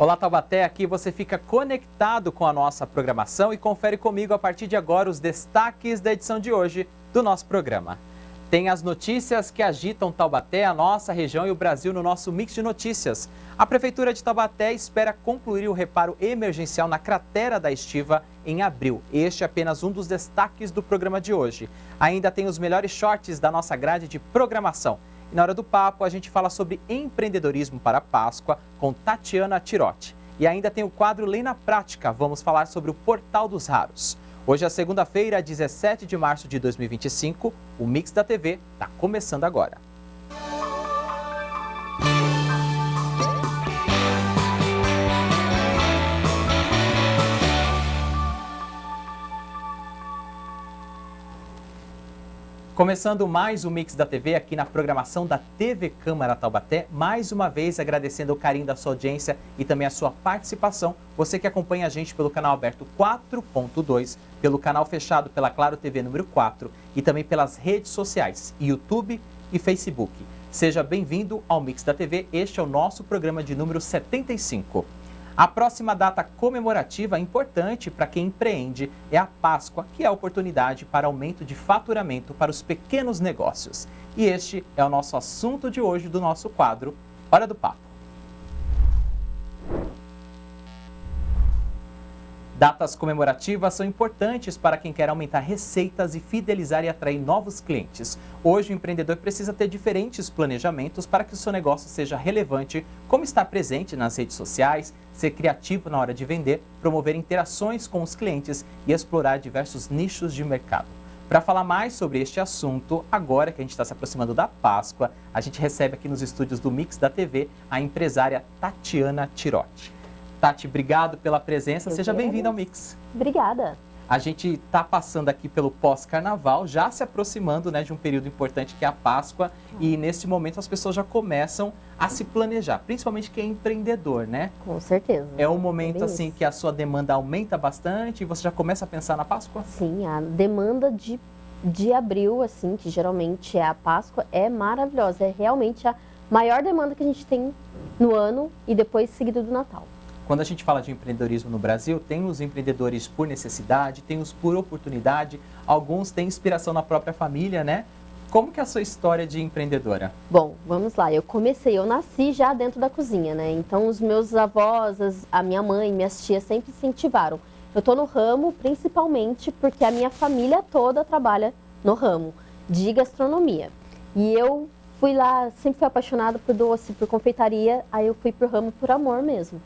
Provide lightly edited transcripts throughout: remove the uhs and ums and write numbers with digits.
Olá, Taubaté, aqui você fica conectado com a nossa programação e confere comigo a partir de agora os destaques da edição de hoje do nosso programa. Tem as notícias que agitam Taubaté, a nossa região e o Brasil no nosso mix de notícias. A Prefeitura de Taubaté espera concluir o reparo emergencial na cratera da Estiva em abril. Este é apenas um dos destaques do programa de hoje. Ainda tem os melhores shorts da nossa grade de programação. E na hora do papo, a gente fala sobre empreendedorismo para a Páscoa com Tatiana Tirotti. E ainda tem o quadro Lei na Prática. Vamos falar sobre o Portal dos Raros. Hoje é segunda-feira, 17 de março de 2025. O Mix da TV está começando agora. Começando mais um Mix da TV aqui na programação da TV Câmara Taubaté. Mais uma vez agradecendo o carinho da sua audiência e também a sua participação. Você que acompanha a gente pelo canal aberto 4.2, pelo canal fechado pela Claro TV número 4 e também pelas redes sociais, YouTube e Facebook. Seja bem-vindo ao Mix da TV, este é o nosso programa de número 75. A próxima data comemorativa importante para quem empreende é a Páscoa, que é a oportunidade para aumento de faturamento para os pequenos negócios. E este é o nosso assunto de hoje do nosso quadro Hora do Papo. Datas comemorativas são importantes para quem quer aumentar receitas e fidelizar e atrair novos clientes. Hoje, o empreendedor precisa ter diferentes planejamentos para que o seu negócio seja relevante, como estar presente nas redes sociais, ser criativo na hora de vender, promover interações com os clientes e explorar diversos nichos de mercado. Para falar mais sobre este assunto, agora que a gente está se aproximando da Páscoa, a gente recebe aqui nos estúdios do Mix da TV a empresária Tatiana Tirotti. Tati, obrigado pela presença. Seja bem-vinda ao Mix. Obrigada. A gente está passando aqui pelo pós-carnaval, já se aproximando, né, de um período importante que é a Páscoa. E nesse momento as pessoas já começam a se planejar, principalmente quem é empreendedor, né? Com certeza. É um momento assim que a sua demanda aumenta bastante e você já começa a pensar na Páscoa? Sim, a demanda de abril, assim, que geralmente é a Páscoa, é maravilhosa. É realmente a maior demanda que a gente tem no ano e depois seguido do Natal. Quando a gente fala de empreendedorismo no Brasil, tem os empreendedores por necessidade, tem os por oportunidade, alguns têm inspiração na própria família, né? Como que é a sua história de empreendedora? Bom, vamos lá. Eu nasci já dentro da cozinha, né? Então, os meus avós, a minha mãe, minhas tias sempre incentivaram. Eu tô no ramo principalmente porque a minha família toda trabalha no ramo de gastronomia. E eu fui lá, sempre fui apaixonada por doce, por confeitaria, aí eu fui pro ramo por amor mesmo.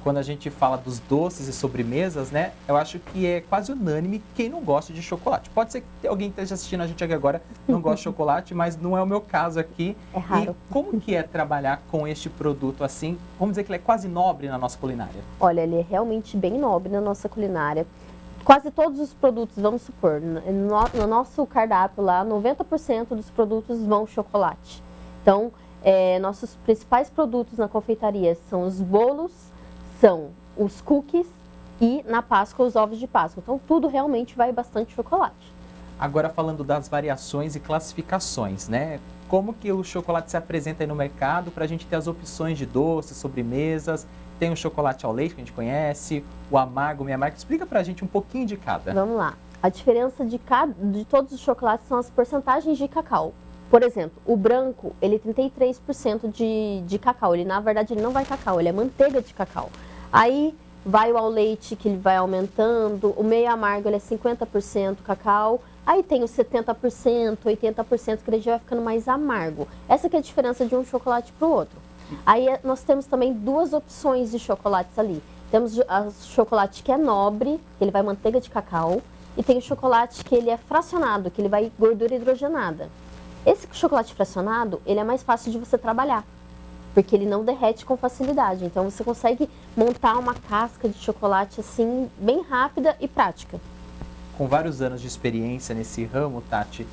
Quando a gente fala dos doces e sobremesas, né? Eu acho que é quase unânime quem não gosta de chocolate. Pode ser que alguém esteja assistindo a gente aqui agora não gosta de chocolate, mas não é o meu caso aqui. É raro. E como que é trabalhar com este produto assim? Vamos dizer que ele é quase nobre na nossa culinária. Olha, ele é realmente bem nobre na nossa culinária. Quase todos os produtos, vamos supor, no nosso cardápio lá, 90% dos produtos vão chocolate. Então, nossos principais produtos na confeitaria são os bolos, são os cookies e na Páscoa os ovos de Páscoa. Então tudo realmente vai bastante chocolate. Agora falando das variações e classificações, né? Como que o chocolate se apresenta aí no mercado para a gente ter as opções de doces, sobremesas? Tem o chocolate ao leite que a gente conhece, o amargo, meio amargo. Explica para a gente um pouquinho de cada. Vamos lá. A diferença de todos os chocolates são as porcentagens de cacau. Por exemplo, o branco, ele tem 33% de cacau. Ele, na verdade, ele não vai cacau, ele é manteiga de cacau. Aí vai o ao leite, que ele vai aumentando. O meio amargo, ele é 50% cacau. Aí tem os 70%, 80%, que ele já vai ficando mais amargo. Essa que é a diferença de um chocolate para o outro. Aí nós temos também duas opções de chocolates ali. Temos o chocolate que é nobre, que ele vai manteiga de cacau. E tem o chocolate que ele é fracionado, que ele vai gordura hidrogenada. Esse chocolate fracionado, ele é mais fácil de você trabalhar, porque ele não derrete com facilidade. Então, você consegue montar uma casca de chocolate assim, bem rápida e prática. Com vários anos de experiência nesse ramo, Tati,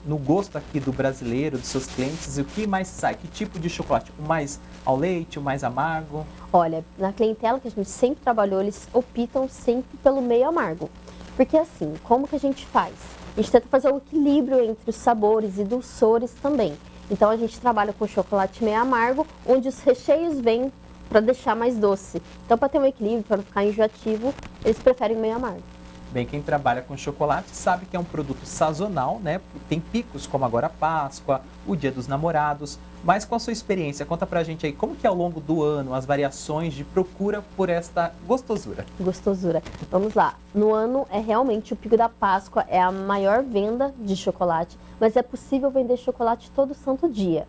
no gosto aqui do brasileiro, dos seus clientes, o que mais sai? Que tipo de chocolate? O mais ao leite, o mais amargo? Olha, na clientela que a gente sempre trabalhou, eles optam sempre pelo meio amargo. Porque assim, como que a gente faz? A gente tenta fazer o equilíbrio entre os sabores e dulçores também. Então a gente trabalha com chocolate meio amargo, onde os recheios vêm para deixar mais doce. Então, para ter um equilíbrio, para não ficar enjoativo, eles preferem meio amargo. Bem, quem trabalha com chocolate sabe que é um produto sazonal, né? Tem picos como agora a Páscoa, o Dia dos Namorados. Mas com a sua experiência, conta pra gente aí como que é ao longo do ano as variações de procura por esta gostosura. Gostosura. Vamos lá. No ano é realmente o pico da Páscoa, é a maior venda de chocolate, mas é possível vender chocolate todo santo dia.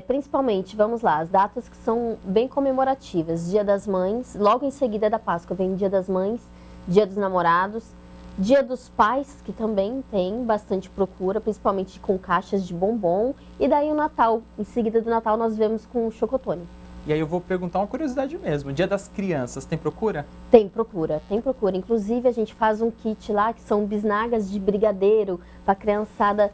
Principalmente, vamos lá, as datas que são bem comemorativas. Dia das Mães, logo em seguida da Páscoa vem Dia das Mães, Dia dos Namorados, Dia dos Pais, que também tem bastante procura, principalmente com caixas de bombom. E daí o Natal, em seguida do Natal nós vemos com o chocotone. E aí eu vou perguntar uma curiosidade mesmo, Dia das Crianças, tem procura? Tem procura, tem procura. Inclusive a gente faz um kit lá, que são bisnagas de brigadeiro, para a criançada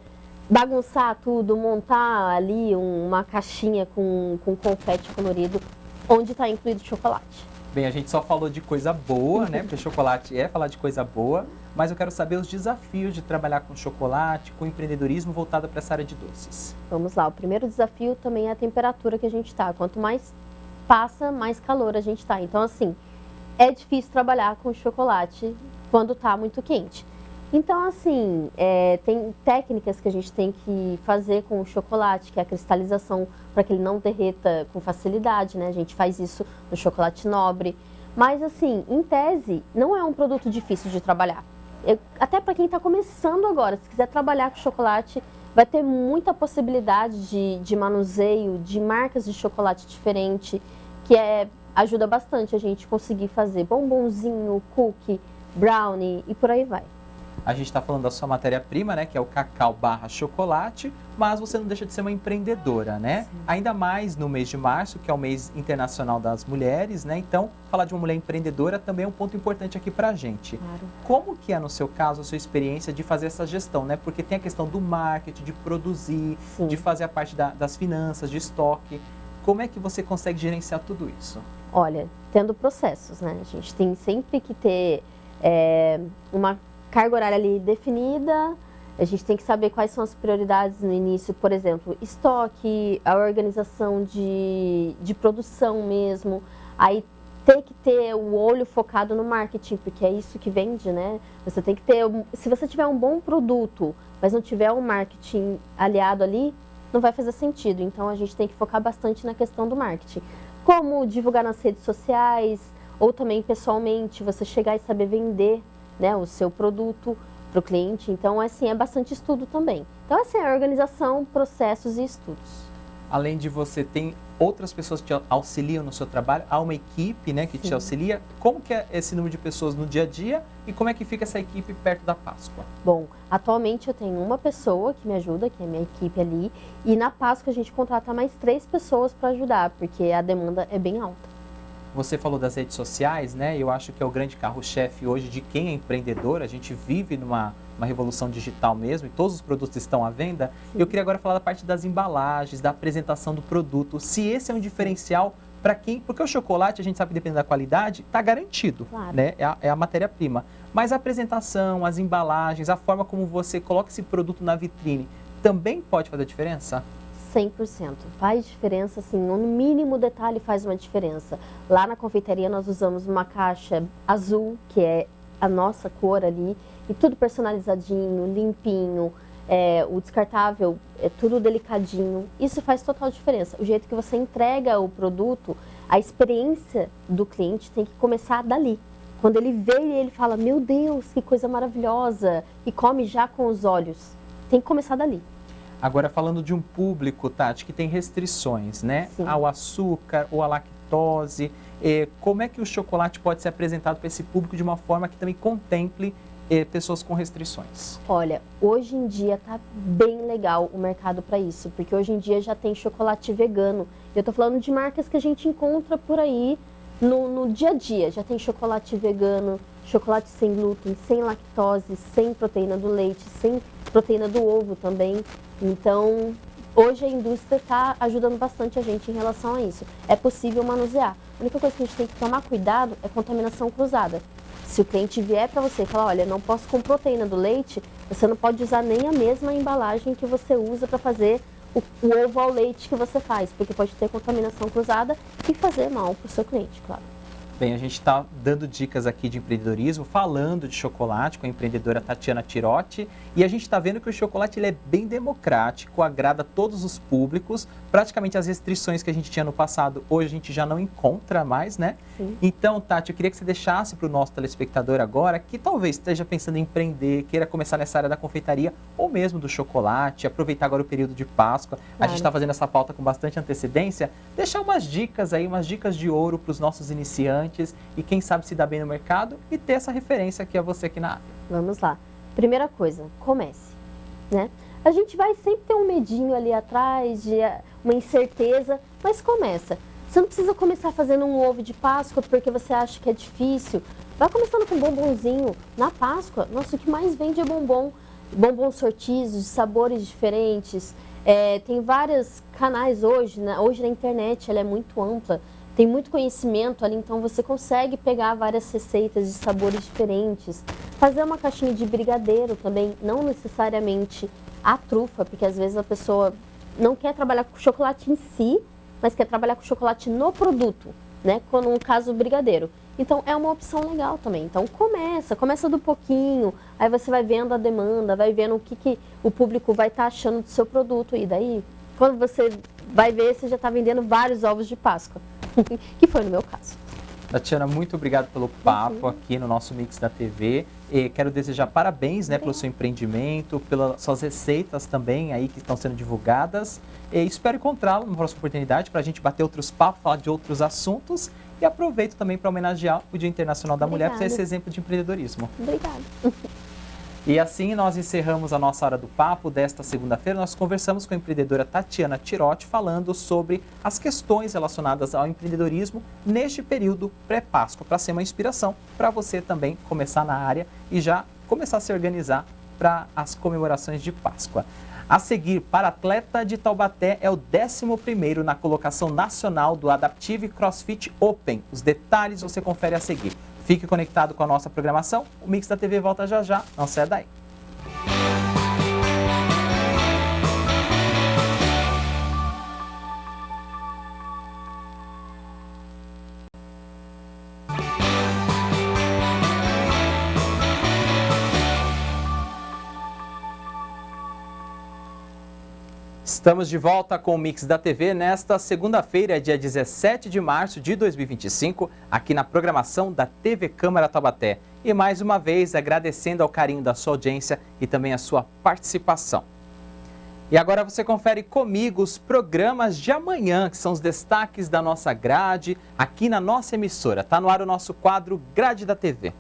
bagunçar tudo, montar ali uma caixinha com confete colorido, onde está incluído chocolate. Bem, a gente só falou de coisa boa, né? Porque chocolate é falar de coisa boa, mas eu quero saber os desafios de trabalhar com chocolate, com empreendedorismo voltado para essa área de doces. Vamos lá, o primeiro desafio também é a temperatura que a gente está. Quanto mais passa, mais calor a gente está. Então, assim, é difícil trabalhar com chocolate quando está muito quente. Então, assim, tem técnicas que a gente tem que fazer com o chocolate, que é a cristalização, para que ele não derreta com facilidade, né? A gente faz isso no chocolate nobre. Mas, assim, em tese, não é um produto difícil de trabalhar. Até para quem está começando agora, se quiser trabalhar com chocolate, vai ter muita possibilidade de manuseio, de marcas de chocolate diferente, que ajuda bastante a gente conseguir fazer bombonzinho, cookie, brownie e por aí vai. A gente está falando da sua matéria-prima, né, que é o cacau barra chocolate, mas você não deixa de ser uma empreendedora, né? Sim. Ainda mais no mês de março, que é o mês internacional das mulheres, né? Então, falar de uma mulher empreendedora também é um ponto importante aqui pra gente. Claro. Como que é, no seu caso, a sua experiência de fazer essa gestão, né? Porque tem a questão do marketing, de produzir, sim, de fazer a parte das finanças, de estoque. Como é que você consegue gerenciar tudo isso? Olha, tendo processos, né? A gente tem sempre que ter uma carga horária ali definida, a gente tem que saber quais são as prioridades no início, por exemplo, estoque, a organização de produção mesmo, aí tem que ter o olho focado no marketing, porque é isso que vende, né? Você tem que ter, se você tiver um bom produto, mas não tiver um marketing aliado ali, não vai fazer sentido, então a gente tem que focar bastante na questão do marketing. Como divulgar nas redes sociais, ou também pessoalmente, você chegar e saber vender, né, o seu produto para o cliente. Então, assim, é bastante estudo também. Então, assim, é organização, processos e estudos. Além de você, tem outras pessoas que te auxiliam no seu trabalho? Há uma equipe, né, que Sim. te auxilia? Como que é esse número de pessoas no dia a dia e como é que fica essa equipe perto da Páscoa? Bom, atualmente eu tenho uma pessoa que me ajuda, que é a minha equipe ali, e na Páscoa a gente contrata mais 3 pessoas para ajudar, porque a demanda é bem alta. Você falou das redes sociais, né? Eu acho que é o grande carro-chefe hoje de quem é empreendedor. A gente vive numa revolução digital mesmo e todos os produtos estão à venda. Sim. Eu queria agora falar da parte das embalagens, da apresentação do produto. Se esse é um diferencial para quem... Porque o chocolate, a gente sabe que dependendo da qualidade, está garantido, Claro. né? É a matéria-prima. Mas a apresentação, as embalagens, a forma como você coloca esse produto na vitrine, também pode fazer diferença? 100%. Faz diferença, assim, no mínimo detalhe faz uma diferença. Lá na confeitaria nós usamos uma caixa azul, que é a nossa cor ali, e tudo personalizadinho, limpinho, o descartável é tudo delicadinho. Isso faz total diferença. O jeito que você entrega o produto, a experiência do cliente tem que começar dali. Quando ele vê, ele fala, meu Deus, que coisa maravilhosa, e come já com os olhos. Tem que começar dali. Agora, falando de um público, Tati, que tem restrições, né? Sim. Ao açúcar ou à lactose, como é que o chocolate pode ser apresentado para esse público de uma forma que também contemple pessoas com restrições? Olha, hoje em dia tá bem legal o mercado para isso, porque hoje em dia já tem chocolate vegano. Eu tô falando de marcas que a gente encontra por aí no dia a dia. Já tem chocolate vegano, chocolate sem glúten, sem lactose, sem proteína do leite, sem proteína do ovo também. Então, hoje a indústria está ajudando bastante a gente em relação a isso. É possível manusear. A única coisa que a gente tem que tomar cuidado é contaminação cruzada. Se o cliente vier para você e falar, olha, não posso com proteína do leite, você não pode usar nem a mesma embalagem que você usa para fazer o ovo ao leite que você faz, porque pode ter contaminação cruzada e fazer mal para o seu cliente, claro. Bem, a gente está dando dicas aqui de empreendedorismo, falando de chocolate com a empreendedora Tatiana Tirotti. E a gente está vendo que o chocolate ele é bem democrático, agrada todos os públicos. Praticamente as restrições que a gente tinha no passado, hoje a gente já não encontra mais, né? Sim. Então, Tati, eu queria que você deixasse para o nosso telespectador agora, que talvez esteja pensando em empreender, queira começar nessa área da confeitaria ou mesmo do chocolate, aproveitar agora o período de Páscoa. Claro. A gente está fazendo essa pauta com bastante antecedência. Deixar umas dicas aí, umas dicas de ouro para os nossos iniciantes e quem sabe se dar bem no mercado e ter essa referência que é você aqui na área. Vamos lá. Primeira coisa, comece, né? A gente vai sempre ter um medinho ali atrás, de uma incerteza, mas começa. Você não precisa começar fazendo um ovo de Páscoa porque você acha que é difícil. Vai começando com bombonzinho. Na Páscoa, nossa, o que mais vende é bombom. Bombom sortidos, de sabores diferentes. Tem vários canais hoje na internet, ela é muito ampla. Tem muito conhecimento ali, então você consegue pegar várias receitas de sabores diferentes. Fazer uma caixinha de brigadeiro também, não necessariamente a trufa, porque às vezes a pessoa não quer trabalhar com chocolate em si, mas quer trabalhar com chocolate no produto, né? Como no caso o brigadeiro. Então é uma opção legal também. Então começa do pouquinho, aí você vai vendo a demanda, vai vendo o que o público vai estar achando do seu produto. E daí, quando você vai ver, você já está vendendo vários ovos de Páscoa. Que foi no meu caso. Tatiana, muito obrigado pelo papo aqui no nosso Mix da TV. E quero desejar parabéns, né, pelo seu empreendimento, pelas suas receitas também aí que estão sendo divulgadas. E espero encontrá-lo numa próxima oportunidade para a gente bater outros papos, falar de outros assuntos. E aproveito também para homenagear o Dia Internacional da Mulher, por ser esse exemplo de empreendedorismo. Obrigada. E assim nós encerramos a nossa Hora do Papo desta segunda-feira. Nós conversamos com a empreendedora Tatiana Tirotti falando sobre as questões relacionadas ao empreendedorismo neste período pré-Páscoa, para ser uma inspiração para você também começar na área e já começar a se organizar para as comemorações de Páscoa. A seguir, para atleta de Taubaté, é o 11º na colocação nacional do Adaptive CrossFit Open. Os detalhes você confere a seguir. Fique conectado com a nossa programação. O Mix da TV volta já já. Não saia daí. Estamos de volta com o Mix da TV nesta segunda-feira, dia 17 de março de 2025, aqui na programação da TV Câmara Taubaté. E mais uma vez agradecendo ao carinho da sua audiência e também a sua participação. E agora você confere comigo os programas de amanhã, que são os destaques da nossa grade, aqui na nossa emissora. Está no ar o nosso quadro Grade da TV.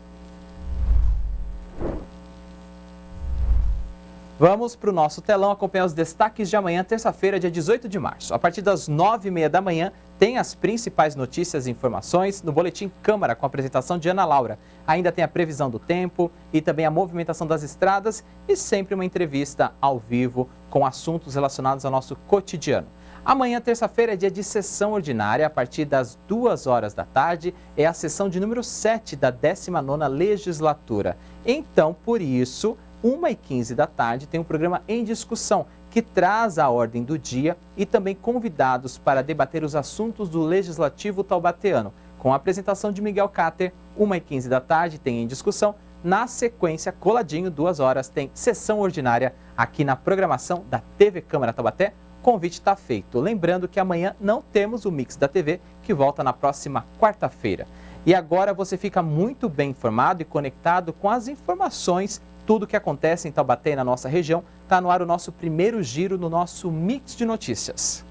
Vamos para o nosso telão acompanhar os destaques de amanhã, terça-feira, dia 18 de março. A partir das 9h30 da manhã, tem as principais notícias e informações no Boletim Câmara, com a apresentação de Ana Laura. Ainda tem a previsão do tempo e também a movimentação das estradas e sempre uma entrevista ao vivo com assuntos relacionados ao nosso cotidiano. Amanhã, terça-feira, é dia de sessão ordinária. A partir das 2h da tarde, é a sessão de número 7 da 19ª legislatura. Então, por isso, 1h15 da tarde, tem um programa em discussão que traz a ordem do dia e também convidados para debater os assuntos do Legislativo taubateano. Com a apresentação de Miguel Cáter, 1h15 da tarde tem em discussão. Na sequência, coladinho, 2h, tem sessão ordinária aqui na programação da TV Câmara Taubaté. O convite está feito. Lembrando que amanhã não temos o Mix da TV, que volta na próxima quarta-feira. E agora você fica muito bem informado e conectado com as informações. Tudo o que acontece em Taubaté e na nossa região. Está no ar o nosso primeiro giro no nosso Mix de Notícias.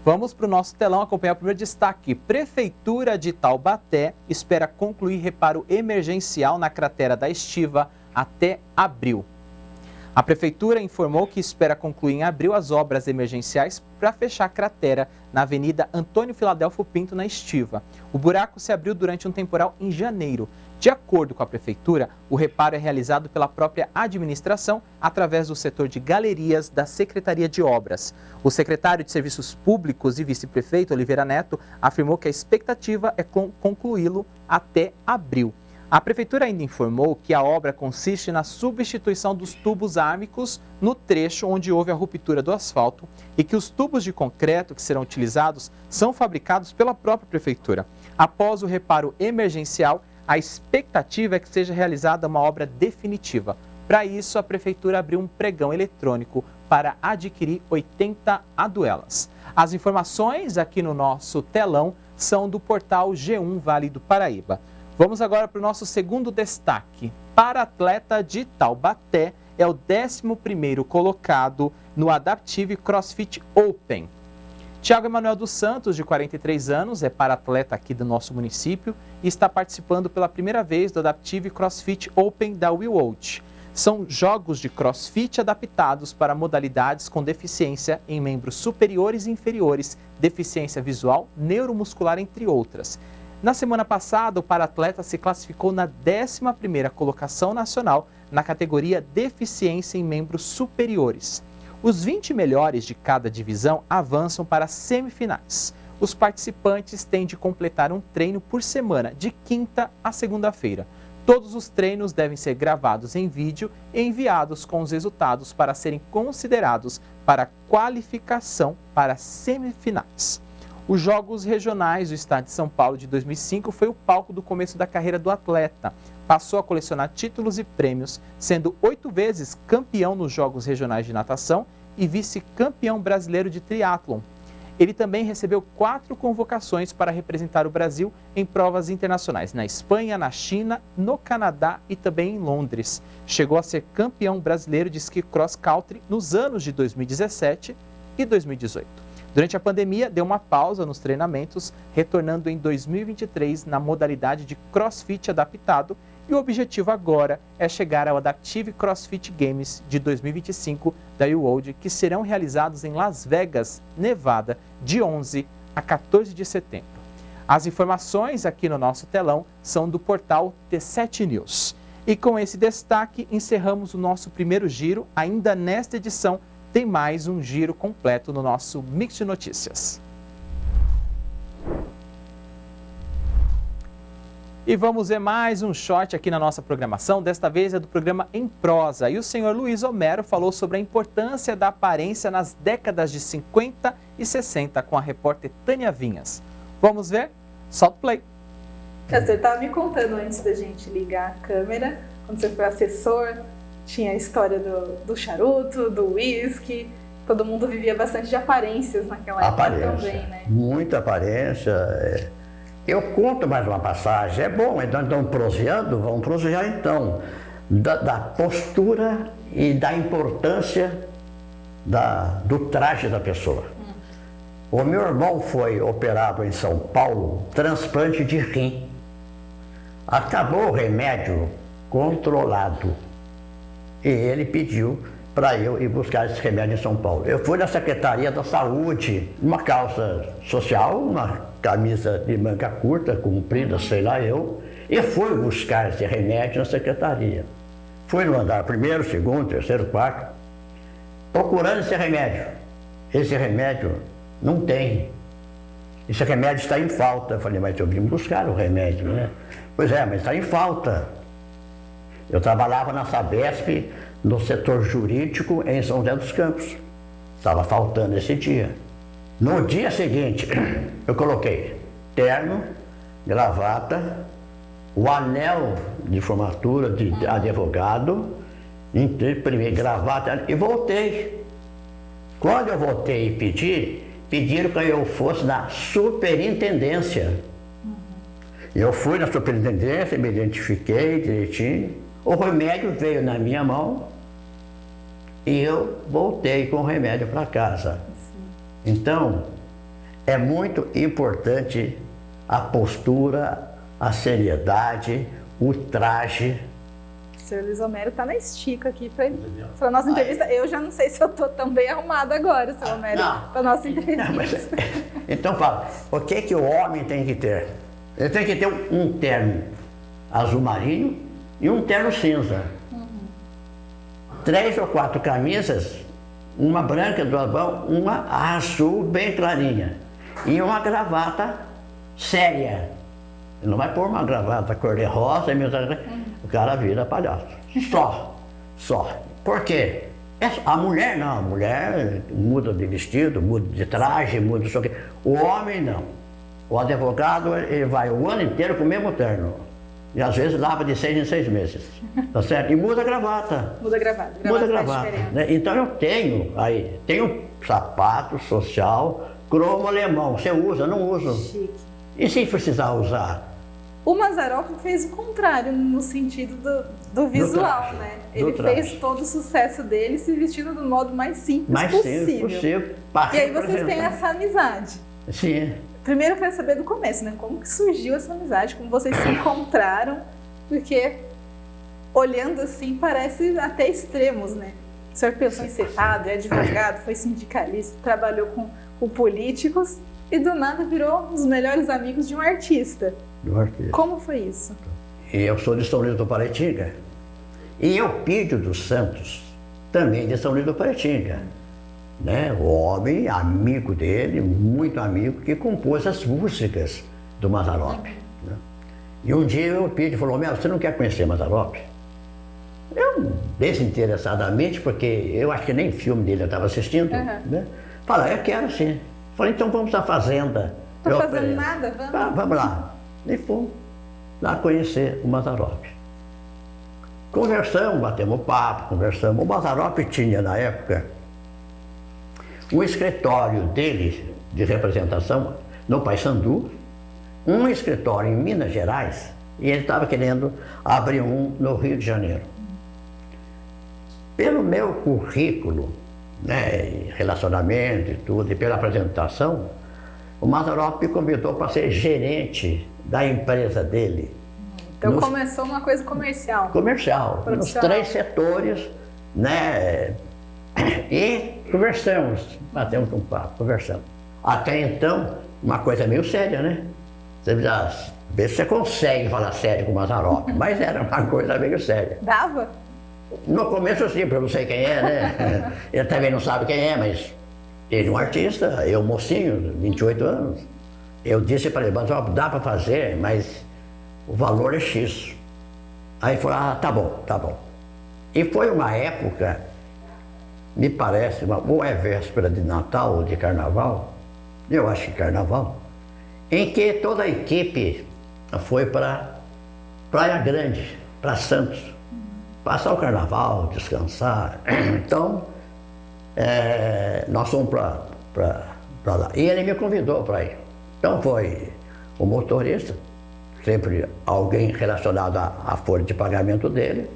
Vamos para o nosso telão acompanhar o primeiro destaque. Prefeitura de Taubaté espera concluir reparo emergencial na cratera da Estiva até abril. A Prefeitura informou que espera concluir em abril as obras emergenciais para fechar a cratera na Avenida Antônio Filadelfo Pinto, na Estiva. O buraco se abriu durante um temporal em janeiro. De acordo com a Prefeitura, o reparo é realizado pela própria administração através do setor de galerias da Secretaria de Obras. O secretário de Serviços Públicos e vice-prefeito, Oliveira Neto, afirmou que a expectativa é concluí-lo até abril. A Prefeitura ainda informou que a obra consiste na substituição dos tubos ármicos no trecho onde houve a ruptura do asfalto e que os tubos de concreto que serão utilizados são fabricados pela própria Prefeitura. Após o reparo emergencial, a expectativa é que seja realizada uma obra definitiva. Para isso, a Prefeitura abriu um pregão eletrônico para adquirir 80 aduelas. As informações aqui no nosso telão são do portal G1 Vale do Paraíba. Vamos agora para o nosso segundo destaque. Para-atleta de Taubaté é o 11º colocado no Adaptive CrossFit Open. Thiago Emanuel dos Santos, de 43 anos, é para-atleta aqui do nosso município e está participando pela primeira vez do Adaptive CrossFit Open da WeWorld. São jogos de CrossFit adaptados para modalidades com deficiência em membros superiores e inferiores, deficiência visual, neuromuscular, entre outras. Na semana passada, o para-atleta se classificou na 11ª colocação nacional na categoria deficiência em membros superiores. Os 20 melhores de cada divisão avançam para as semifinais. Os participantes têm de completar um treino por semana, de quinta a segunda-feira. Todos os treinos devem ser gravados em vídeo e enviados com os resultados para serem considerados para a qualificação para as semifinais. Os Jogos Regionais do Estado de São Paulo de 2005 foi o palco do começo da carreira do atleta. Passou a colecionar títulos e prêmios, sendo 8 vezes campeão nos Jogos Regionais de Natação e vice-campeão brasileiro de triatlon. Ele também recebeu 4 convocações para representar o Brasil em provas internacionais, na Espanha, na China, no Canadá e também em Londres. Chegou a ser campeão brasileiro de esqui cross-country nos anos de 2017 e 2018. Durante a pandemia, deu uma pausa nos treinamentos, retornando em 2023 na modalidade de CrossFit adaptado, e o objetivo agora é chegar ao Adaptive CrossFit Games de 2025 da WeWorld, que serão realizados em Las Vegas, Nevada, de 11 a 14 de setembro. As informações aqui no nosso telão são do portal T7 News. E com esse destaque, encerramos o nosso primeiro giro. Ainda nesta edição, tem mais um giro completo no nosso Mix de Notícias. E vamos ver mais um short aqui na nossa programação, desta vez é do programa Em Prosa. E o senhor Luiz Homero falou sobre a importância da aparência nas décadas de 50 e 60 com a repórter Tânia Vinhas. Vamos ver? Solta o play. Você estava me contando antes da gente ligar a câmera, quando você foi assessor, tinha a história do charuto, do uísque, todo mundo vivia bastante de aparências naquela época também, né? Muita aparência. Eu conto mais uma passagem, é bom, então estamos proseando, vamos prosear então, da postura e da importância do traje da pessoa. O meu irmão foi operado em São Paulo, transplante de rim. Acabou o remédio controlado. E ele pediu para eu ir buscar esse remédio em São Paulo. Eu fui na Secretaria da Saúde, uma calça social, uma camisa de manga curta, comprida, sei lá eu, e fui buscar esse remédio na secretaria. Fui no andar primeiro, segundo, terceiro, quarto, procurando esse remédio. Esse remédio não tem. Esse remédio está em falta. Eu falei, mas eu vim buscar o remédio, né? Pois é, mas está em falta. Eu trabalhava na Sabesp, no setor jurídico, em São José dos Campos. Estava faltando esse dia. No dia seguinte, eu coloquei terno, gravata, o anel de formatura de advogado, imprimei gravata e voltei. Quando eu voltei e pediram que eu fosse na superintendência. Eu fui na superintendência, me identifiquei direitinho. O remédio veio na minha mão e eu voltei com o remédio para casa. Então, é muito importante a postura, a seriedade, o traje. O senhor Luiz Homero está na estica aqui para a nossa entrevista. Eu já não sei se eu estou tão bem arrumada agora, senhor Homero, para a nossa entrevista. Não, mas, então fala, o que o homem tem que ter? Ele tem que ter um terno azul marinho e um terno cinza. 3 ou 4 camisas, uma branca do albão, uma azul bem clarinha. E uma gravata séria. Ele não vai pôr uma gravata cor-de-rosa e o cara vira palhaço. Só. Por quê? A mulher não, a mulher muda de vestido, muda de traje, muda isso aqui. O homem não. O advogado, ele vai o ano inteiro com o mesmo terno. E às vezes lava de 6 em 6 meses. Tá certo? E muda a gravata. Muda a gravata. Muda a gravata. Né? Então eu tenho um sapato social, cromo alemão. Você usa, não uso. Chique. E se precisar usar? O Mazzaropi fez o contrário no sentido do visual, traje, né? Ele fez todo o sucesso dele se vestindo do modo mais simples possível. E aí vocês têm essa amizade. Sim. Primeiro eu quero saber do começo, né? Como que surgiu essa amizade? Como vocês se encontraram? Porque olhando assim parece até extremos, né? O senhor pensou em ser padre, é advogado, foi sindicalista, trabalhou com políticos e do nada virou os melhores amigos de um artista. Como foi isso? Eu sou de São Luís do Paraitinga e Eupídio dos Santos também de São Luís do Paraitinga. Né? O homem, amigo dele, muito amigo, que compôs as músicas do Mazzaropi. Né? E um dia o Eupídio falou: Melo, você não quer conhecer Mazzaropi? Eu, desinteressadamente, porque eu acho que nem filme dele eu estava assistindo, né? Falei: eu quero sim. Falei: então vamos à fazenda. Não estou fazendo nada, vamos? Vamos lá. E fomos lá conhecer o Mazzaropi. Conversamos, batemos papo, conversamos. O Mazzaropi tinha, na época, um escritório dele de representação no Paissandu, um escritório em Minas Gerais, e ele estava querendo abrir um no Rio de Janeiro. Pelo meu currículo, né, relacionamento e tudo, e pela apresentação, o Mazzaropi me convidou para ser gerente da empresa dele. Então começou uma coisa comercial. Comercial, nos 3 setores, né? E conversamos, batemos um papo, conversamos. Até então, uma coisa meio séria, né? Você já vê se você consegue falar sério com o Mazzaropi, mas era uma coisa meio séria. Dava? No começo sim, porque eu não sei quem é, né? Ele também não sabe quem é, mas ele é um artista, eu mocinho, 28 anos. Eu disse para ele: Mazzaropi, dá para fazer, mas o valor é X. Aí ele falou: ah, tá bom. E foi uma época, me parece, ou é véspera de Natal ou de Carnaval, eu acho que Carnaval, em que toda a equipe foi para Praia Grande, para Santos, passar o Carnaval, descansar. Então, nós fomos para lá. E ele me convidou para ir. Então foi o motorista, sempre alguém relacionado à folha de pagamento dele.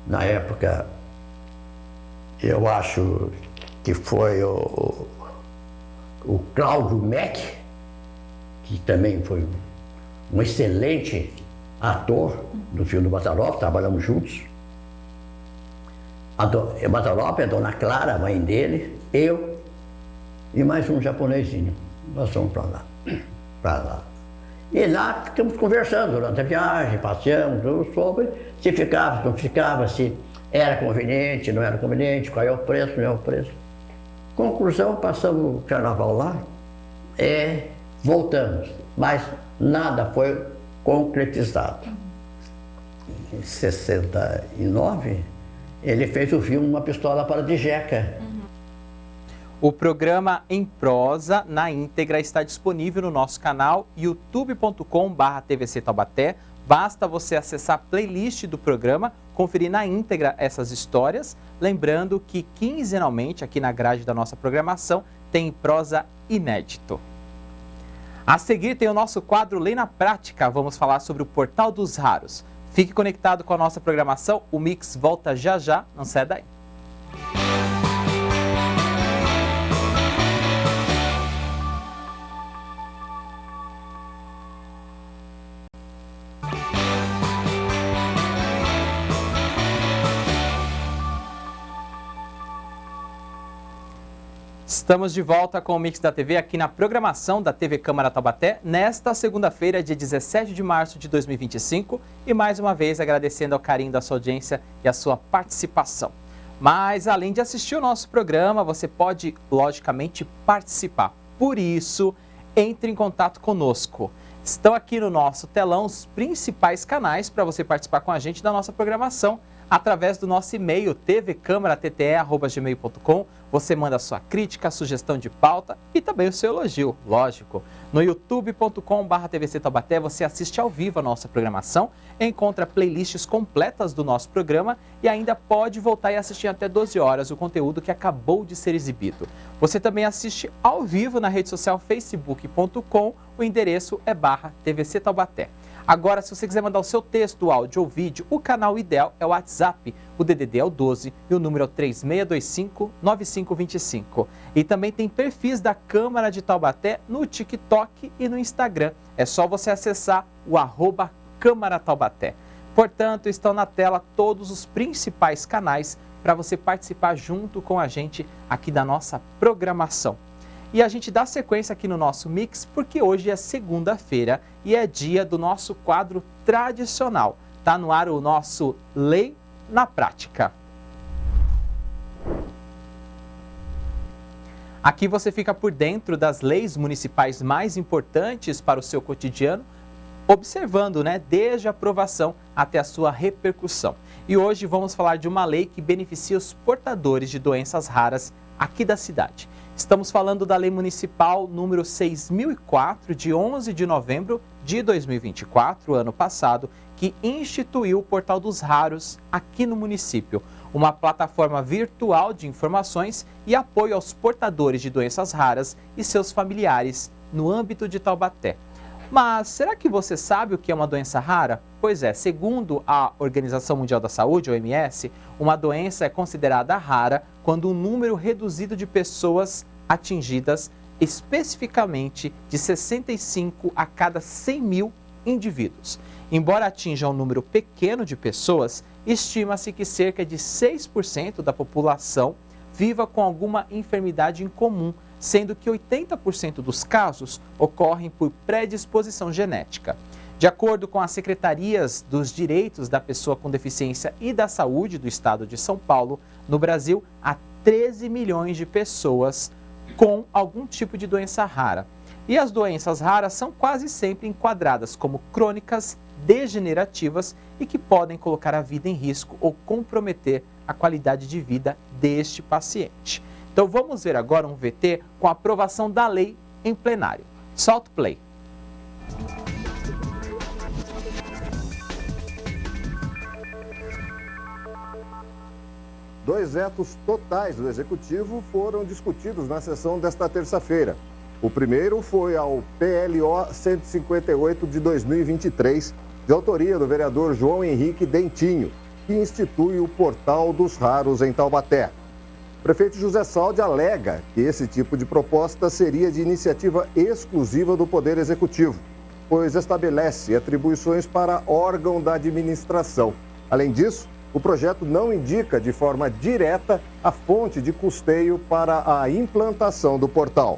Na época, eu acho que foi o Cláudio Meck, que também foi um excelente ator do filme do Mazzaropi, trabalhamos juntos. O Mazzaropi, a dona Clara, a mãe dele, eu e mais um japonesinho. Nós fomos para lá. E lá ficamos conversando durante a viagem, passeamos sobre se ficava, se não ficava, se era conveniente, não era conveniente, qual é o preço, não é o preço. Conclusão, passamos o carnaval lá e voltamos, mas nada foi concretizado. Em 69, ele fez o filme Uma Pistola para de Jeca. O programa Em Prosa, na íntegra, está disponível no nosso canal youtube.com/TVC Taubaté. Basta você acessar a playlist do programa, conferir na íntegra essas histórias. Lembrando que quinzenalmente, aqui na grade da nossa programação, tem prosa inédito. A seguir tem o nosso quadro Lei na Prática. Vamos falar sobre o Portal dos Raros. Fique conectado com a nossa programação. O Mix volta já já. Não sai daí. Estamos de volta com o Mix da TV aqui na programação da TV Câmara Taubaté, nesta segunda-feira, dia 17 de março de 2025, e mais uma vez agradecendo ao carinho da sua audiência e a sua participação. Mas além de assistir o nosso programa, você pode, logicamente, participar. Por isso, entre em contato conosco. Estão aqui no nosso telão os principais canais para você participar com a gente da nossa programação. Através do nosso e-mail tvcâmara.tte@gmail.com, você manda a sua crítica, sugestão de pauta e também o seu elogio, lógico. No youtube.com/TVC Taubaté você assiste ao vivo a nossa programação, encontra playlists completas do nosso programa e ainda pode voltar e assistir até 12 horas o conteúdo que acabou de ser exibido. Você também assiste ao vivo na rede social facebook.com, o endereço é /TVC Taubaté. Agora, se você quiser mandar o seu texto, áudio ou vídeo, o canal ideal é o WhatsApp. O DDD é o 12 e o número é o 3625-9525. E também tem perfis da Câmara de Taubaté no TikTok e no Instagram. É só você acessar o @Câmara Taubaté. Portanto, estão na tela todos os principais canais para você participar junto com a gente aqui da nossa programação. E a gente dá sequência aqui no nosso mix porque hoje é segunda-feira e é dia do nosso quadro tradicional. Tá no ar o nosso Lei na Prática. Aqui você fica por dentro das leis municipais mais importantes para o seu cotidiano, observando, desde a aprovação até a sua repercussão. E hoje vamos falar de uma lei que beneficia os portadores de doenças raras aqui da cidade. Estamos falando da Lei Municipal número 6004, de 11 de novembro de 2024, ano passado, que instituiu o Portal dos Raros aqui no município, uma plataforma virtual de informações e apoio aos portadores de doenças raras e seus familiares no âmbito de Taubaté. Mas será que você sabe o que é uma doença rara? Pois é, segundo a Organização Mundial da Saúde, OMS, uma doença é considerada rara quando um número reduzido de pessoas atingidas, especificamente de 65 a cada 100 mil indivíduos. Embora atinja um número pequeno de pessoas, estima-se que cerca de 6% da população viva com alguma enfermidade em comum, sendo que 80% dos casos ocorrem por predisposição genética. De acordo com as secretarias dos direitos da pessoa com deficiência e da saúde do estado de São Paulo, no Brasil há 13 milhões de pessoas com algum tipo de doença rara. E as doenças raras são quase sempre enquadradas como crônicas, degenerativas e que podem colocar a vida em risco ou comprometer a qualidade de vida deste paciente. Então vamos ver agora um VT com a aprovação da lei em plenário. Solta o play. Dois vetos totais do Executivo foram discutidos na sessão desta terça-feira. O primeiro foi ao PLO 158 de 2023, de autoria do vereador João Henrique Dentinho, que institui o Portal dos Raros em Taubaté. O prefeito José Saldi alega que esse tipo de proposta seria de iniciativa exclusiva do Poder Executivo, pois estabelece atribuições para órgão da administração. Além disso, o projeto não indica de forma direta a fonte de custeio para a implantação do portal.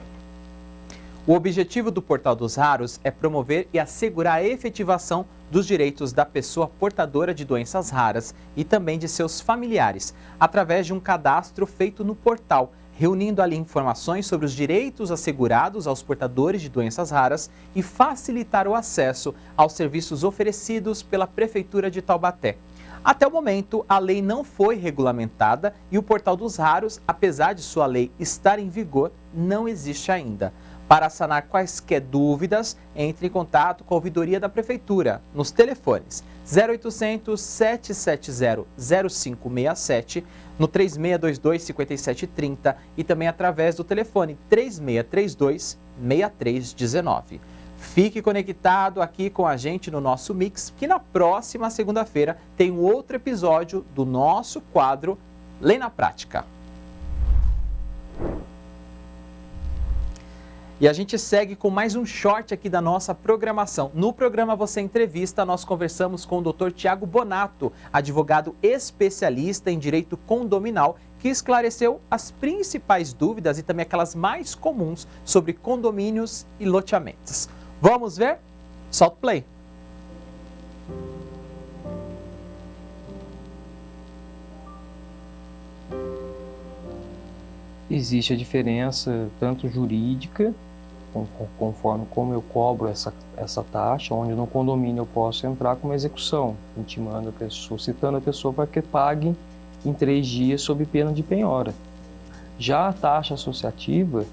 O objetivo do Portal dos Raros é promover e assegurar a efetivação dos direitos da pessoa portadora de doenças raras e também de seus familiares, através de um cadastro feito no portal, reunindo ali informações sobre os direitos assegurados aos portadores de doenças raras e facilitar o acesso aos serviços oferecidos pela Prefeitura de Taubaté. Até o momento, a lei não foi regulamentada e o Portal dos Raros, apesar de sua lei estar em vigor, não existe ainda. Para sanar quaisquer dúvidas, entre em contato com a ouvidoria da Prefeitura nos telefones 0800 770 0567, no 3622 5730 e também através do telefone 3632 6319. Fique conectado aqui com a gente no nosso Mix, que na próxima segunda-feira tem um outro episódio do nosso quadro Lei na Prática. E a gente segue com mais um short aqui da nossa programação. No programa Você Entrevista, nós conversamos com o Dr. Tiago Bonato, advogado especialista em direito condominal, que esclareceu as principais dúvidas e também aquelas mais comuns sobre condomínios e loteamentos. Vamos ver? Solta o play. Existe a diferença tanto jurídica conforme como eu cobro essa taxa, onde no condomínio eu posso entrar com uma execução, intimando a pessoa, citando a pessoa para que pague em 3 dias sob pena de penhora. Já a taxa associativa,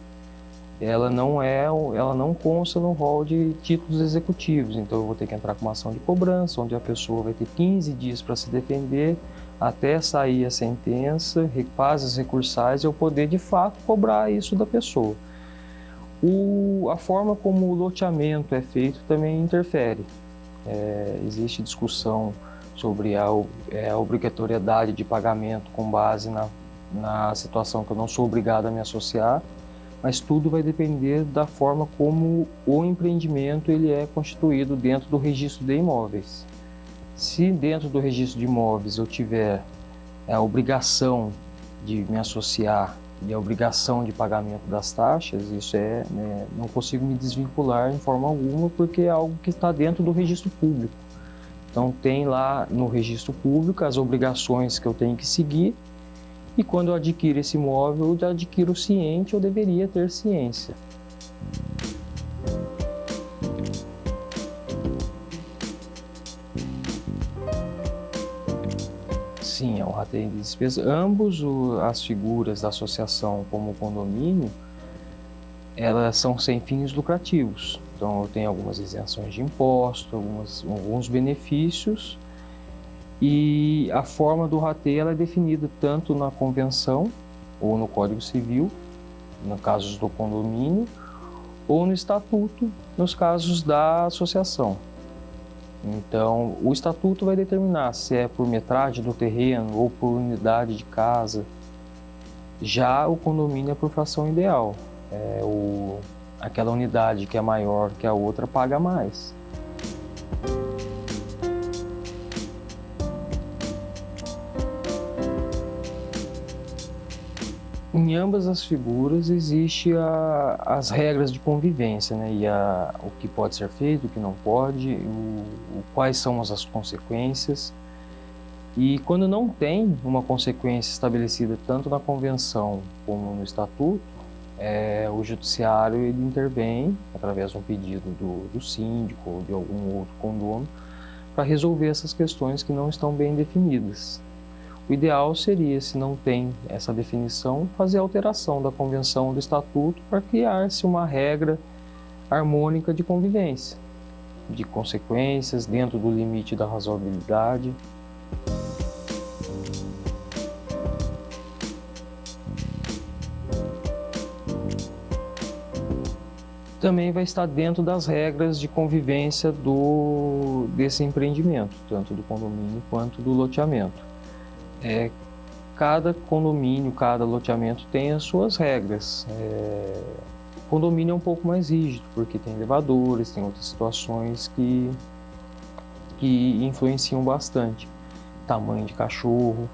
ela não consta no rol de títulos executivos, então eu vou ter que entrar com uma ação de cobrança, onde a pessoa vai ter 15 dias para se defender, até sair a sentença, fases recursais, e eu poder de fato cobrar isso da pessoa. A forma como o loteamento é feito também interfere. Existe discussão sobre a obrigatoriedade de pagamento com base na situação que eu não sou obrigado a me associar, mas tudo vai depender da forma como o empreendimento ele é constituído dentro do registro de imóveis. Se dentro do registro de imóveis eu tiver a obrigação de me associar e a obrigação de pagamento das taxas, isso não consigo me desvincular em forma alguma, porque é algo que está dentro do registro público. Então tem lá no registro público as obrigações que eu tenho que seguir, e quando eu adquiro esse imóvel, eu adquiro ciente, eu deveria ter ciência. Sim, é um rateio de despesa. Ambos as figuras da associação como o condomínio, elas são sem fins lucrativos. Então eu tenho algumas isenções de imposto, alguns benefícios, e a forma do rateio ela é definida tanto na convenção ou no Código Civil, no caso do condomínio, ou no estatuto, nos casos da associação. Então, o estatuto vai determinar se é por metragem do terreno ou por unidade de casa. Já o condomínio é por fração ideal. Aquela unidade que é maior que a outra paga mais. Em ambas as figuras existem as regras de convivência, né? E o que pode ser feito, o que não pode, quais são as consequências. E quando não tem uma consequência estabelecida tanto na convenção como no estatuto, o judiciário ele intervém através de um pedido do síndico ou de algum outro condômino para resolver essas questões que não estão bem definidas. O ideal seria, se não tem essa definição, fazer a alteração da convenção ou do estatuto para criar-se uma regra harmônica de convivência, de consequências dentro do limite da razoabilidade. Também vai estar dentro das regras de convivência desse empreendimento, tanto do condomínio quanto do loteamento. Cada condomínio, cada loteamento tem as suas regras. O condomínio é um pouco mais rígido, porque tem elevadores, tem outras situações que influenciam bastante. Tamanho de cachorro.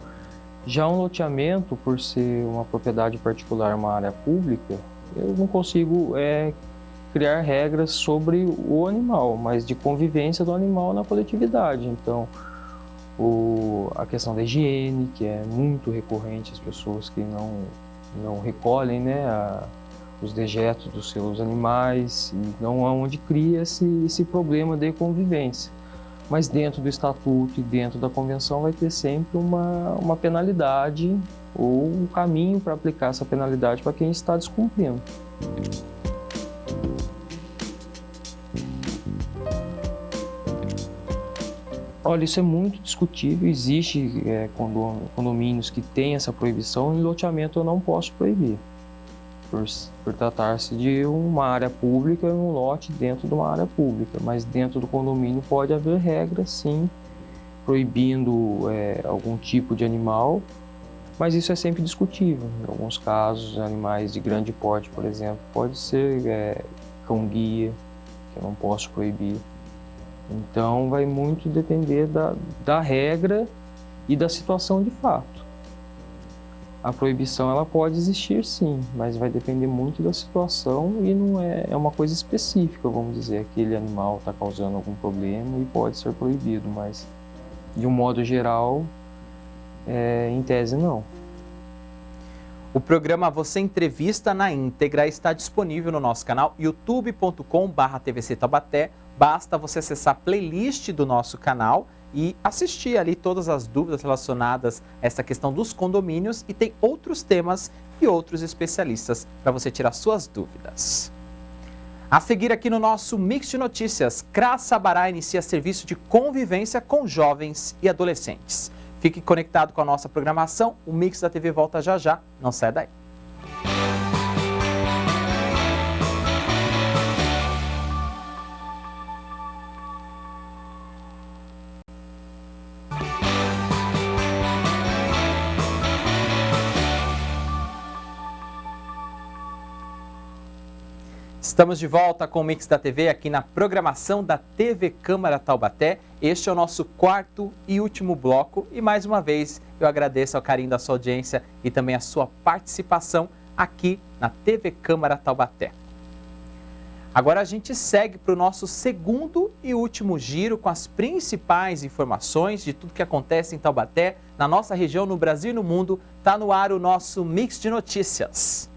Já um loteamento, por ser uma propriedade particular, uma área pública, eu não consigo criar regras sobre o animal, mas de convivência do animal na coletividade. Então, a questão da higiene, que é muito recorrente, as pessoas que não recolhem, né, os dejetos dos seus animais, e não é onde cria esse problema de convivência. Mas dentro do estatuto e dentro da convenção vai ter sempre uma penalidade ou um caminho para aplicar essa penalidade para quem está descumprindo. Olha, isso é muito discutível. Existe condomínios que têm essa proibição, e loteamento eu não posso proibir, por tratar-se de uma área pública e um lote dentro de uma área pública. Mas dentro do condomínio pode haver regras, sim, proibindo algum tipo de animal, mas isso é sempre discutível. Em alguns casos, animais de grande porte, por exemplo, pode ser cão-guia, que eu não posso proibir. Então vai muito depender da regra e da situação de fato. A proibição ela pode existir sim, mas vai depender muito da situação e não é uma coisa específica, vamos dizer, aquele animal está causando algum problema e pode ser proibido, mas de um modo geral, em tese não. O programa Você Entrevista na íntegra está disponível no nosso canal youtube.com/TVC Taubaté. Basta você acessar a playlist do nosso canal e assistir ali todas as dúvidas relacionadas a essa questão dos condomínios, e tem outros temas e outros especialistas para você tirar suas dúvidas. A seguir aqui no nosso Mix de Notícias, CRAS Sabará inicia serviço de convivência com jovens e adolescentes. Fique conectado com a nossa programação, o Mix da TV volta já já, não sai daí. Estamos de volta com o Mix da TV aqui na programação da TV Câmara Taubaté. Este é o nosso quarto e último bloco e mais uma vez eu agradeço ao carinho da sua audiência e também a sua participação aqui na TV Câmara Taubaté. Agora a gente segue para o nosso segundo e último giro com as principais informações de tudo que acontece em Taubaté, na nossa região, no Brasil e no mundo. Está no ar o nosso Mix de Notícias.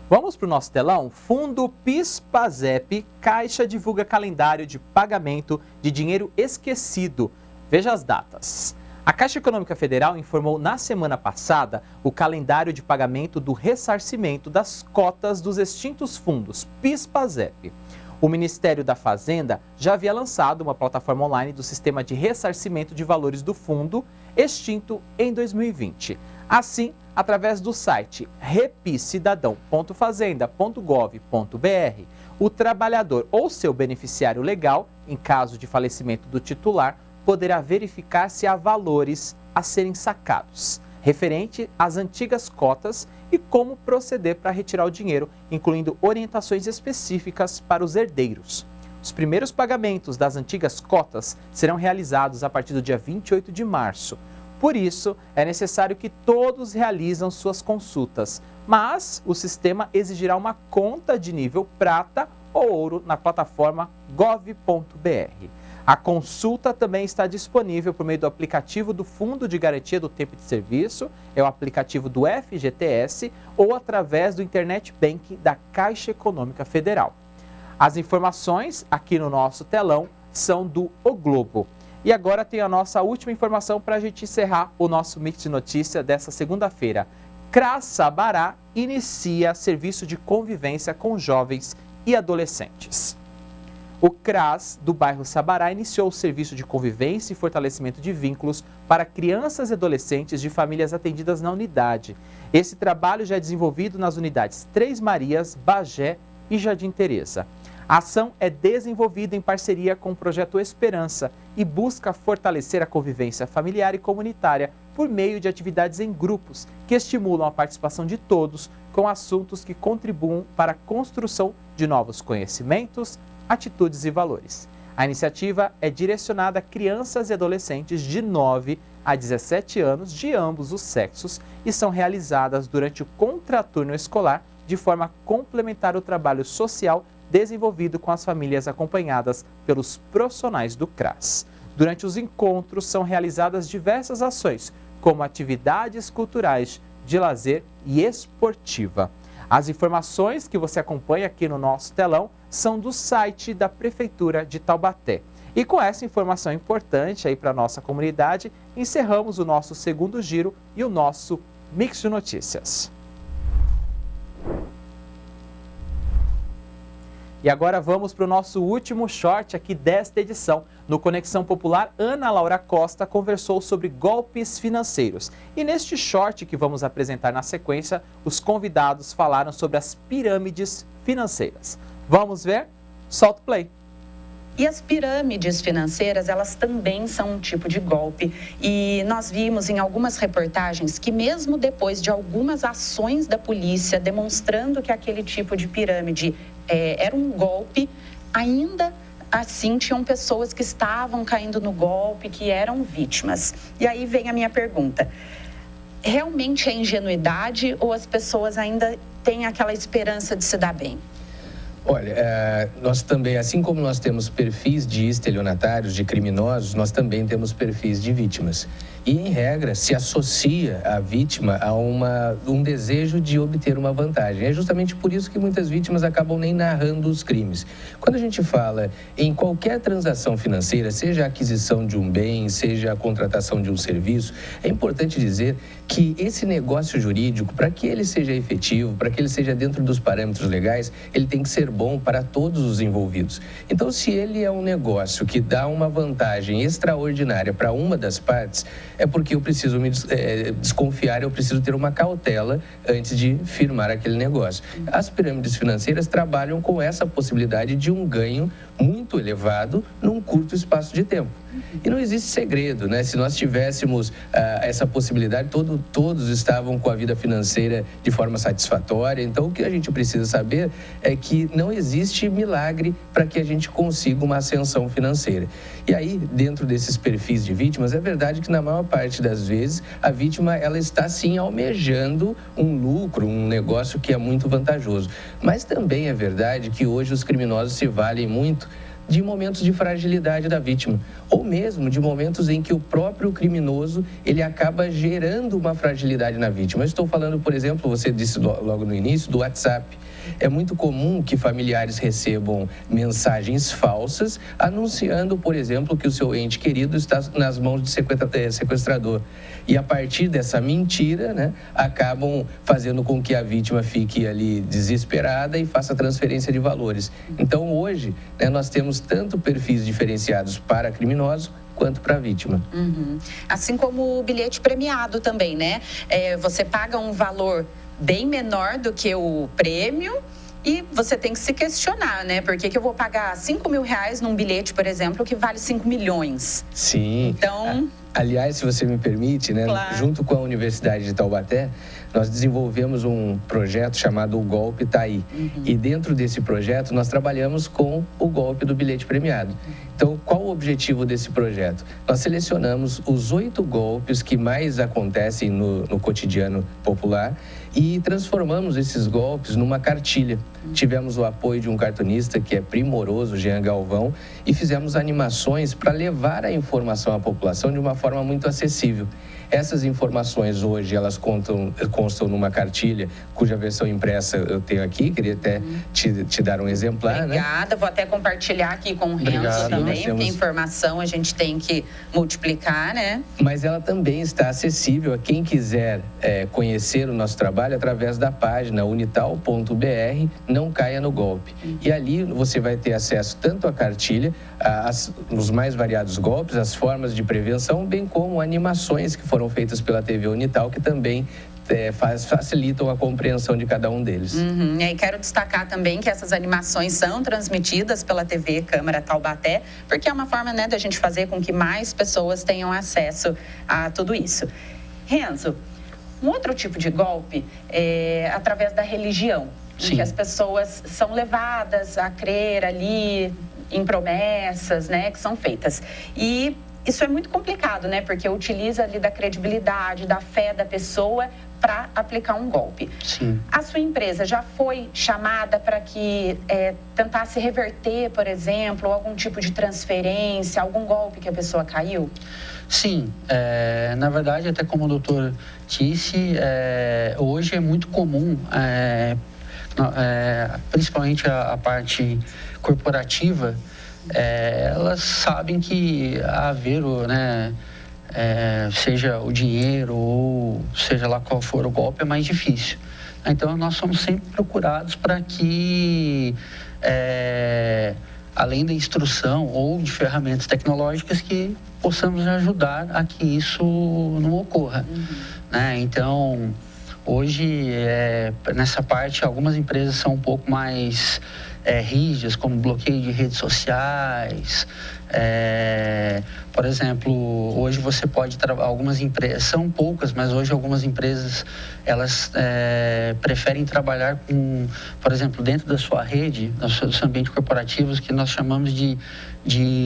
Vamos para o nosso telão? Fundo PIS/PASEP, Caixa divulga calendário de pagamento de dinheiro esquecido. Veja as datas. A Caixa Econômica Federal informou na semana passada o calendário de pagamento do ressarcimento das cotas dos extintos fundos PIS/PASEP. O Ministério da Fazenda já havia lançado uma plataforma online do sistema de ressarcimento de valores do fundo extinto em 2020. Assim, através do site repicidadão.fazenda.gov.br, o trabalhador ou seu beneficiário legal, em caso de falecimento do titular, poderá verificar se há valores a serem sacados, referente às antigas cotas, e como proceder para retirar o dinheiro, incluindo orientações específicas para os herdeiros. Os primeiros pagamentos das antigas cotas serão realizados a partir do dia 28 de março. Por isso, é necessário que todos realizem suas consultas, mas o sistema exigirá uma conta de nível prata ou ouro na plataforma gov.br. A consulta também está disponível por meio do aplicativo do Fundo de Garantia do Tempo de Serviço, é o aplicativo do FGTS, ou através do Internet Banking da Caixa Econômica Federal. As informações aqui no nosso telão são do O Globo. E agora tem a nossa última informação para a gente encerrar o nosso Mix de Notícia dessa segunda-feira. CRAS Sabará inicia serviço de convivência com jovens e adolescentes. O CRAS do bairro Sabará iniciou o serviço de convivência e fortalecimento de vínculos para crianças e adolescentes de famílias atendidas na unidade. Esse trabalho já é desenvolvido nas unidades Três Marias, Bagé e Jardim Teresa. A ação é desenvolvida em parceria com o Projeto Esperança e busca fortalecer a convivência familiar e comunitária por meio de atividades em grupos que estimulam a participação de todos com assuntos que contribuam para a construção de novos conhecimentos, atitudes e valores. A iniciativa é direcionada a crianças e adolescentes de 9 a 17 anos de ambos os sexos e são realizadas durante o contraturno escolar de forma a complementar o trabalho social desenvolvido com as famílias acompanhadas pelos profissionais do CRAS. Durante os encontros são realizadas diversas ações, como atividades culturais, de lazer e esportiva. As informações que você acompanha aqui no nosso telão são do site da Prefeitura de Taubaté. E com essa informação importante aí para a nossa comunidade, encerramos o nosso segundo giro e o nosso Mix de Notícias. E agora vamos para o nosso último short aqui desta edição. No Conexão Popular, Ana Laura Costa conversou sobre golpes financeiros. E neste short que vamos apresentar na sequência, os convidados falaram sobre as pirâmides financeiras. Vamos ver? Solta o play. E as pirâmides financeiras, elas também são um tipo de golpe. E nós vimos em algumas reportagens que mesmo depois de algumas ações da polícia demonstrando que aquele tipo de pirâmide era um golpe, ainda assim tinham pessoas que estavam caindo no golpe, que eram vítimas. E aí vem a minha pergunta. Realmente é ingenuidade ou as pessoas ainda têm aquela esperança de se dar bem? Olha, nós também, assim como nós temos perfis de estelionatários, de criminosos, nós também temos perfis de vítimas. e, em regra, se associa a vítima a um desejo de obter uma vantagem. É justamente por isso que muitas vítimas acabam nem narrando os crimes. Quando a gente fala em qualquer transação financeira, seja a aquisição de um bem, seja a contratação de um serviço, é importante dizer que esse negócio jurídico, para que ele seja efetivo, para que ele seja dentro dos parâmetros legais, ele tem que ser bom para todos os envolvidos. Então, se ele é um negócio que dá uma vantagem extraordinária para uma das partes, é porque eu preciso me desconfiar, eu preciso ter uma cautela antes de firmar aquele negócio. As pirâmides financeiras trabalham com essa possibilidade de um ganho muito elevado num curto espaço de tempo. E não existe segredo, né? Se nós tivéssemos essa possibilidade, todos estavam com a vida financeira de forma satisfatória. Então, o que a gente precisa saber é que não existe milagre para que a gente consiga uma ascensão financeira. E aí, dentro desses perfis de vítimas, é verdade que na maior parte das vezes a vítima ela está sim almejando um lucro, um negócio que é muito vantajoso. Mas também é verdade que hoje os criminosos se valem muito de momentos de fragilidade da vítima, ou mesmo de momentos em que o próprio criminoso ele acaba gerando uma fragilidade na vítima. Eu estou falando, por exemplo, você disse logo no início, do WhatsApp. É muito comum que familiares recebam mensagens falsas anunciando, por exemplo, que o seu ente querido está nas mãos de sequestrador. E a partir dessa mentira, né, acabam fazendo com que a vítima fique ali desesperada e faça transferência de valores. Então, hoje, né, nós temos tanto perfis diferenciados para criminosos quanto para a vítima. Uhum. Assim como o bilhete premiado também, né? Você paga um valor bem menor do que o prêmio e você tem que se questionar, né? Por que eu vou pagar R$5.000 num bilhete, por exemplo, que vale 5 milhões? Sim. Então... Aliás, se você me permite, né? Claro. Junto com a Universidade de Taubaté, nós desenvolvemos um projeto chamado O Golpe Tá Aí. Uhum. E dentro desse projeto, nós trabalhamos com o golpe do bilhete premiado. Então, qual o objetivo desse projeto? Nós selecionamos os 8 golpes que mais acontecem no cotidiano popular e transformamos esses golpes numa cartilha. Tivemos o apoio de um cartunista que é primoroso, Jean Galvão, e fizemos animações para levar a informação à população de uma forma muito acessível. Essas informações hoje, elas constam numa cartilha, cuja versão impressa eu tenho aqui, queria até te dar um exemplar. Obrigada, né? Vou até compartilhar aqui com o Renzo também, porque a informação a gente tem que multiplicar, né? Mas ela também está acessível a quem quiser conhecer o nosso trabalho através da página unital.br, não caia no golpe. E ali você vai ter acesso tanto à cartilha, os mais variados golpes, as formas de prevenção, bem como animações que foram feitas pela TV Unital, que também facilitam a compreensão de cada um deles. Uhum. E aí quero destacar também que essas animações são transmitidas pela TV Câmara Taubaté, porque é uma forma, né, da gente fazer com que mais pessoas tenham acesso a tudo isso. Renzo, um outro tipo de golpe é através da religião, em que as pessoas são levadas a crer ali em promessas, né, que são feitas. E isso é muito complicado, né? Porque utiliza ali da credibilidade, da fé da pessoa para aplicar um golpe. Sim. A sua empresa já foi chamada para que tentasse reverter, por exemplo, algum tipo de transferência, algum golpe que a pessoa caiu? Sim. Na verdade, até como o doutor disse, hoje é muito comum, principalmente a parte corporativa, elas sabem que haver, né, seja o dinheiro ou seja lá qual for o golpe, é mais difícil. Então, nós somos sempre procurados para que, além da instrução ou de ferramentas tecnológicas, que possamos ajudar a que isso não ocorra. Uhum. Né? Então, hoje, nessa parte, algumas empresas são um pouco mais rígidas, como bloqueio de redes sociais. Por exemplo, hoje você pode algumas empresas, são poucas, mas hoje algumas empresas elas preferem trabalhar com, por exemplo, dentro da sua rede, do seu ambiente corporativo, que nós chamamos de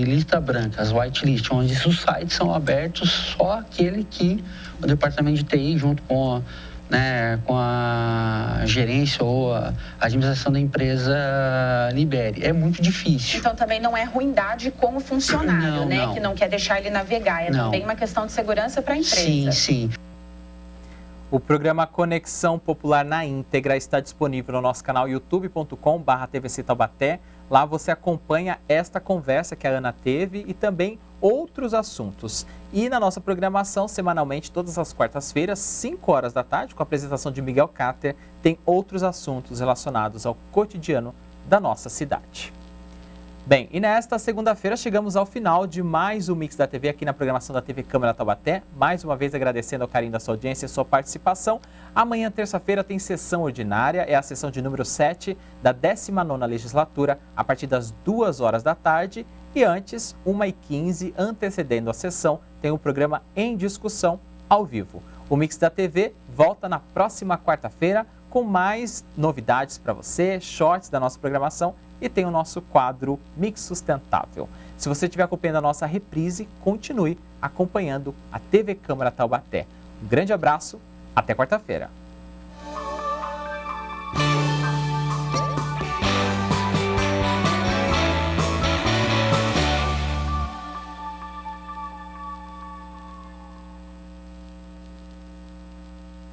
lista branca, as whitelist, onde os sites são abertos só aquele que o departamento de TI, junto com né, com a gerência ou a administração da empresa libere. É muito difícil. Então também não é ruindade com o funcionário, né? Que não quer deixar ele navegar. É também uma questão de segurança para a empresa. Sim, sim. O programa Conexão Popular na íntegra está disponível no nosso canal youtube.com/TVC Taubaté. Lá você acompanha esta conversa que a Ana teve e também outros assuntos. E na nossa programação, semanalmente, todas as quartas-feiras, 5 horas da tarde, com a apresentação de Miguel Cáter, tem outros assuntos relacionados ao cotidiano da nossa cidade. Bem, e nesta segunda-feira chegamos ao final de mais um Mix da TV aqui na programação da TV Câmara Taubaté. Mais uma vez agradecendo ao carinho da sua audiência e sua participação. Amanhã, terça-feira, tem sessão ordinária, é a sessão de número 7 da 19ª legislatura, a partir das 2 horas da tarde. E antes, 1h15, antecedendo a sessão, tem o programa Em Discussão ao vivo. O Mix da TV volta na próxima quarta-feira com mais novidades para você, shorts da nossa programação e tem o nosso quadro Mix Sustentável. Se você estiver acompanhando a nossa reprise, continue acompanhando a TV Câmara Taubaté. Um grande abraço, até quarta-feira.